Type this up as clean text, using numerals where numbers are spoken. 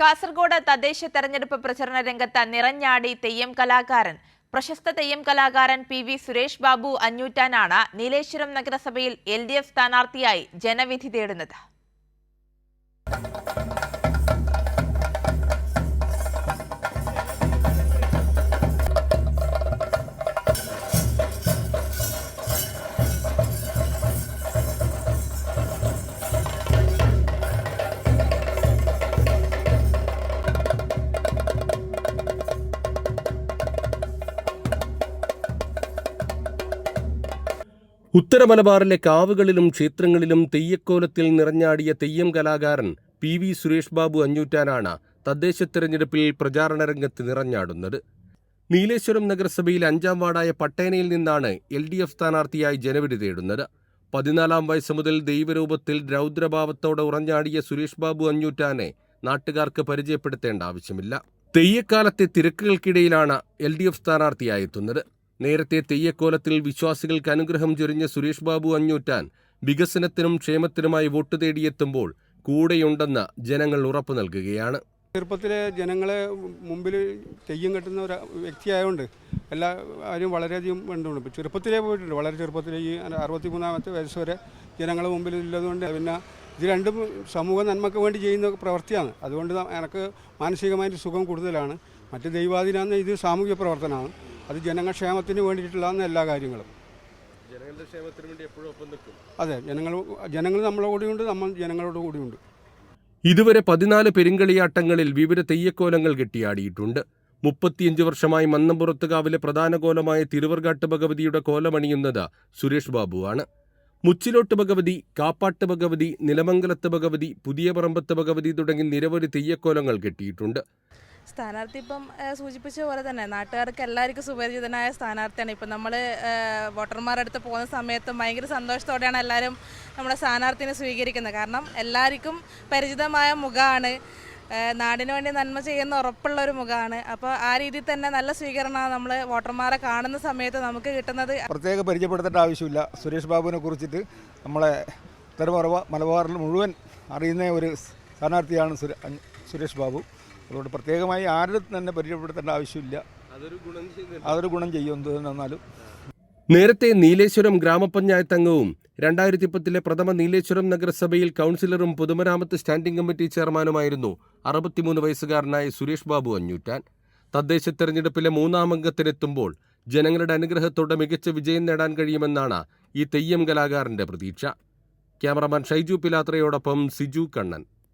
കാസർഗോഡ് തദ്ദേശ തെരഞ്ഞെടുപ്പ് പ്രചരണ രംഗത്ത് നിറഞ്ഞാടി തെയ്യം കലാകാരൻ. പ്രശസ്ത തെയ്യം കലാകാരൻ PV സുരേഷ് ബാബു അഞ്ഞൂറ്റാനാണ് നീലേശ്വരം നഗരസഭയിൽ LDF സ്ഥാനാർത്ഥിയായി ജനവിധി തേടുന്നത്. ഉത്തര മലബാറിലെ കാവുകളിലും ക്ഷേത്രങ്ങളിലും തെയ്യക്കോലത്തിൽ നിറഞ്ഞാടിയ തെയ്യം കലാകാരൻ PV സുരേഷ് ബാബു അഞ്ഞൂറ്റാനാണ് തദ്ദേശ തെരഞ്ഞെടുപ്പിൽ പ്രചാരണ രംഗത്ത് നിറഞ്ഞാടുന്നത്. നീലേശ്വരം നഗരസഭയിൽ 5-ാം വാർഡായ പട്ടേനയിൽ നിന്നാണ് LDF സ്ഥാനാർത്ഥിയായി ജനവിധി തേടുന്നത്. 14-ാം വയസ്സ് മുതൽ ദൈവരൂപത്തിൽ രൗദ്രഭാവത്തോടെ ഉറഞ്ഞാടിയ സുരേഷ് ബാബു അഞ്ഞൂറ്റാനെ നാട്ടുകാർക്ക് പരിചയപ്പെടുത്തേണ്ട ആവശ്യമില്ല. തെയ്യക്കാലത്തെ തിരക്കുകൾക്കിടയിലാണ് LDF സ്ഥാനാർത്ഥിയായെത്തുന്നത്. നേരത്തെ തെയ്യക്കോലത്തിൽ വിശ്വാസികൾക്ക് അനുഗ്രഹം ചൊരിഞ്ഞ സുരേഷ് ബാബു അഞ്ഞൂറ്റാൻ വികസനത്തിനും ക്ഷേമത്തിനുമായി വോട്ട് തേടിയെത്തുമ്പോൾ കൂടെയുണ്ടെന്ന് ജനങ്ങൾ ഉറപ്പു നൽകുകയാണ്. ചെറുപ്പത്തിലെ ജനങ്ങളെ മുമ്പിൽ തെയ്യം കെട്ടുന്ന ഒരു വ്യക്തിയായതുകൊണ്ട് എല്ലാവരും വളരെയധികം ബന്ധമുണ്ട്. ഇപ്പോൾ ചെറുപ്പത്തിലേ പോയിട്ടുണ്ട്. വളരെ ചെറുപ്പത്തിലെ ഈ 63-ാമത്തെ വയസ്സ് വരെ ജനങ്ങളുടെ മുമ്പിൽ ഉള്ളതുകൊണ്ട് പിന്നെ ഇത് രണ്ടും സമൂഹ നന്മയ്ക്ക് വേണ്ടി ചെയ്യുന്ന പ്രവൃത്തിയാണ്. അതുകൊണ്ട് എനിക്ക് മാനസികമായിട്ട് സുഖം കൂടുതലാണ്. മറ്റ് ദൈവാധീനമാണ്, ഇത് സാമൂഹ്യ പ്രവർത്തനമാണ്. അത് ജനക്ഷേമത്തിന് വേണ്ടിയിട്ടുള്ളതാണ് എല്ലാ കാര്യങ്ങളും. ജനങ്ങളുടെ ക്ഷേമത്തിന് വേണ്ടി എപ്പോഴും ഒപ്പം നിൽക്കും. അതെ, ജനങ്ങൾ നമ്മളെ കൂടിയുണ്ട്, നമ്മൾ ജനങ്ങളോട് കൂടിയുണ്ട്. ഇതുവരെ 14 പെരുങ്കളിയാട്ടങ്ങളിൽ വിവിധ തെയ്യക്കോലങ്ങൾ കെട്ടിയാടിയിട്ടുണ്ട്. 35 വർഷമായി മന്നംപുറത്തുകാവിലെ പ്രധാന കോലമായ തിരുവർകാട്ട് ഭഗവതിയുടെ കോലമണിയുന്നത് സുരേഷ് ബാബുവാണ്. മുച്ചിലോട്ട് ഭഗവതി, കാപ്പാട്ട് ഭഗവതി, നിലമംഗലത്ത് ഭഗവതി, പുതിയ പറമ്പത്ത് ഭഗവതി തുടങ്ങി നിരവധി തെയ്യക്കോലങ്ങൾ കെട്ടിയിട്ടുണ്ട്. സ്ഥാനാർത്ഥി ഇപ്പം സൂചിപ്പിച്ച പോലെ തന്നെ നാട്ടുകാർക്ക് എല്ലാവർക്കും സുപരിചിതനായ സ്ഥാനാർത്ഥിയാണ്. ഇപ്പം നമ്മൾ വോട്ടർമാരുടെ അടുത്ത് പോകുന്ന സമയത്തും ഭയങ്കര സന്തോഷത്തോടെയാണ് എല്ലാവരും നമ്മുടെ സ്ഥാനാർത്ഥിനെ സ്വീകരിക്കുന്നത്. കാരണം എല്ലാവർക്കും പരിചിതമായ മുഖമാണ്, നാടിന് വേണ്ടി നന്മ ചെയ്യുന്ന ഉറപ്പുള്ള ഒരു മുഖമാണ്. അപ്പോൾ ആ രീതിയിൽ തന്നെ നല്ല സ്വീകരണമാണ് നമ്മൾ വോട്ടർമാരെ കാണുന്ന സമയത്ത് നമുക്ക് കിട്ടുന്നത്. പ്രത്യേക പരിചയപ്പെടുത്തേണ്ട ആവശ്യമില്ല. സുരേഷ് ബാബുവിനെ കുറിച്ചിട്ട് നമ്മളെ മലബാറിൽ മുഴുവൻ അറിയുന്ന ഒരു സ്ഥാനാർത്ഥിയാണ് സുരേഷ് ബാബു. അതുകൊണ്ട് പ്രത്യേകമായി ആരും തന്നെ പരിചയപ്പെടുത്തേണ്ട ആവശ്യമില്ല. അതൊരു ഗുണം ചെയ്യും എന്നാലും. നേരത്തെ നീലേശ്വരം ഗ്രാമപഞ്ചായത്ത് അംഗവും 2010 പ്രഥമ നീലേശ്വരം നഗരസഭയിൽ കൗൺസിലറും പൊതുമരാമത്ത് സ്റ്റാൻഡിംഗ് കമ്മിറ്റി ചെയർമാനുമായിരുന്നു 63 വയസ്സുകാരനായ സുരേഷ് ബാബു അഞ്ഞൂറ്റാൻ. തദ്ദേശ തെരഞ്ഞെടുപ്പിലെ 3-ാം അംഗത്തിനെത്തുമ്പോൾ ജനങ്ങളുടെ അനുഗ്രഹത്തോടെ മികച്ച വിജയം നേടാൻ കഴിയുമെന്നാണ് ഈ തെയ്യം കലാകാരന്റെ പ്രതീക്ഷ. ക്യാമറമാൻ ഷൈജു പിലാത്രയോടൊപ്പം സിജു കണ്ണൻ.